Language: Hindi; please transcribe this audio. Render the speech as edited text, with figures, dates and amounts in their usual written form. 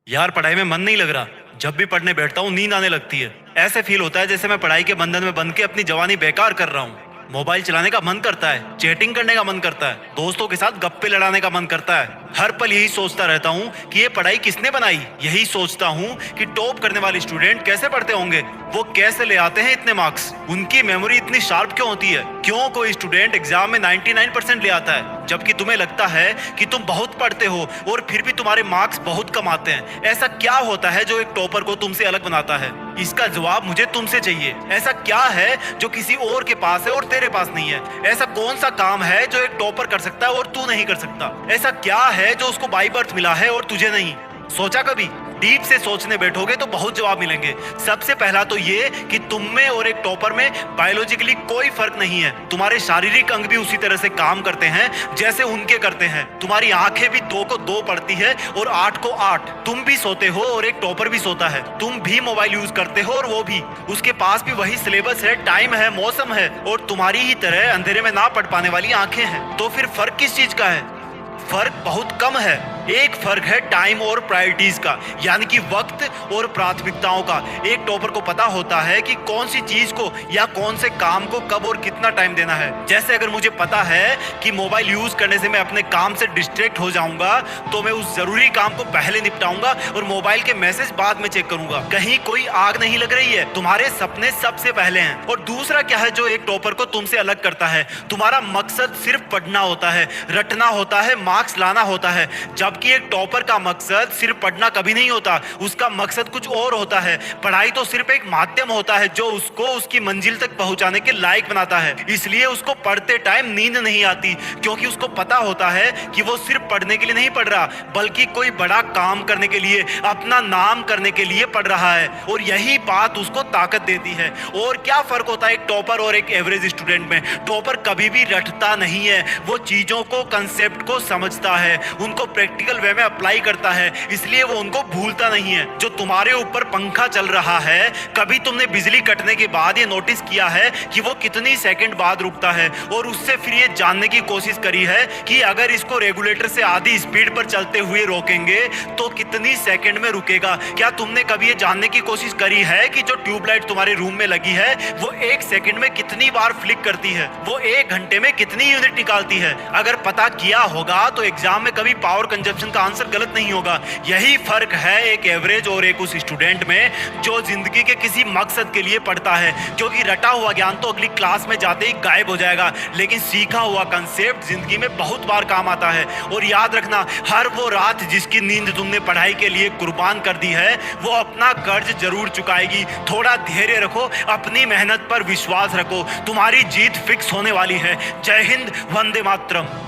यार पढ़ाई में मन नहीं लग रहा। जब भी पढ़ने बैठता हूँ नींद आने लगती है। ऐसे फील होता है जैसे मैं पढ़ाई के बंधन में बंध के अपनी जवानी बेकार कर रहा हूँ। मोबाइल चलाने का मन करता है, चैटिंग करने का मन करता है, दोस्तों के साथ गप्पे लड़ाने का मन करता है। हर पल यही सोचता रहता हूँ कि ये पढ़ाई किसने बनाई। यही सोचता हूँ कि टॉप करने वाले स्टूडेंट कैसे पढ़ते होंगे, वो कैसे ले आते हैं इतने मार्क्स, उनकी मेमोरी इतनी शार्प क्यों होती है, क्यों कोई स्टूडेंट एग्जाम में 99% ले आता है जबकि तुम्हें लगता है कि तुम बहुत पढ़ते हो और फिर भी तुम्हारे मार्क्स बहुत कम आते हैं। ऐसा क्या होता है जो एक टॉपर को तुमसे अलग बनाता है? इसका जवाब मुझे तुमसे चाहिए। ऐसा क्या है जो किसी और के पास है और तेरे पास नहीं है? ऐसा कौन सा काम है जो एक टॉपर कर सकता है और तू नहीं कर सकता? ऐसा क्या है जो उसको बाय बर्थ मिला है और तुझे नहीं? सोचा कभी? डीप से सोचने बैठोगे तो बहुत जवाब मिलेंगे। सबसे पहला तो ये कि तुम में और एक टॉपर में बायोलॉजिकली कोई फर्क नहीं है। तुम्हारे शारीरिक अंग भी उसी तरह से काम करते हैं जैसे उनके करते हैं। तुम्हारी आंखें भी 2 को 2 पढ़ती है और 8 को 8। तुम भी सोते हो और एक टॉपर भी सोता है। तुम भी मोबाइल यूज करते हो और वो भी। उसके पास भी वही सिलेबस है, टाइम है, मौसम है और तुम्हारी ही तरह अंधेरे में ना पढ़ पाने वाली आंखें हैं। तो फिर फर्क किस चीज का है? फर्क बहुत कम है। एक फर्क है टाइम और प्रायोरिटीज का, यानी कि वक्त और प्राथमिकताओं का। एक टॉपर को पता होता है कि कौन सी चीज को या कौन से काम को कब और कितना टाइम देना है। जैसे अगर मुझे पता है कि मोबाइल यूज करने से मैं अपने काम से डिस्ट्रैक्ट हो जाऊंगा तो मैं उस जरूरी काम को पहले निपटाऊंगा और मोबाइल के मैसेज बाद में चेक करूंगा। कहीं कोई आग नहीं लग रही है, तुम्हारे सपने सबसे पहले हैं। और दूसरा क्या है जो एक टॉपर को तुमसे अलग करता है? तुम्हारा मकसद सिर्फ पढ़ना होता है, रटना होता है, मार्क्स लाना होता है। जबकि एक टॉपर का मकसद सिर्फ पढ़ना कभी नहीं होता, उसका मकसद कुछ और होता है। पढ़ाई तो सिर्फ एक माध्यम होता है जो उसको उसकी मंजिल तक पहुंचाने के लायक बनाता है। इसलिए उसको पढ़ते टाइम नींद नहीं आती, क्योंकि उसको पता होता है कि वो सिर्फ पढ़ने के लिए नहीं पढ़ रहा बल्कि कोई बड़ा काम करने के लिए, अपना नाम करने के लिए पढ़ रहा है। और यही बात उसको ताकत देती है। और क्या फर्क होता है एक टॉपर और एक एवरेज स्टूडेंट में? टॉपर कभी भी रटता नहीं है, वो चीजों को, कंसेप्ट को समझता है, उनको प्रैक्टिकल वे में अप्लाई करता है, इसलिए वो उनको भूलता नहीं है। जो तुम्हारे ऊपर पंखा चल रहा है, कभी तुमने बिजली कटने के बाद ये नोटिस किया है कि वो कितनी सेकंड बाद रुकता है? और उससे फिर ये जानने की कोशिश करी है कि अगर इसको रेगुलेटर से आधी स्पीड पर चलते हुए रोकेंगे तो कितनी सेकंड में रुकेगा? क्या तुमने कभी ये जानने की कोशिश करी है कि जो ट्यूबलाइट तुम्हारे रूम में लगी है वो 1 सेकंड में कितनी बार फ्लिक करती है? वो 1 घंटे में कितनी यूनिट निकालती है? अगर पता किया होगा तो एग्जाम में कभी पावर कंजप्शन का आंसर गलत नहीं होगा। यही फर्क है एक एवरेज और एक उस स्टूडेंट में जो जिंदगी के किसी मकसद के लिए पढ़ता है। क्योंकि रटा हुआ ज्ञान तो अगली क्लास में जाते ही गायब हो जाएगा, लेकिन सीखा हुआ कंसेप्ट जिंदगी में बहुत बार काम आता है। और याद रखना, हर वो रात जिसकी नींद तुमने पढ़ाई के लिए कुर्बान कर दी है वो अपना कर्ज जरूर चुकाएगी। थोड़ा धैर्य रखो, अपनी मेहनत पर विश्वास रखो, तुम्हारी जीत फिक्स होने वाली है। जय हिंद, वंदे मातरम।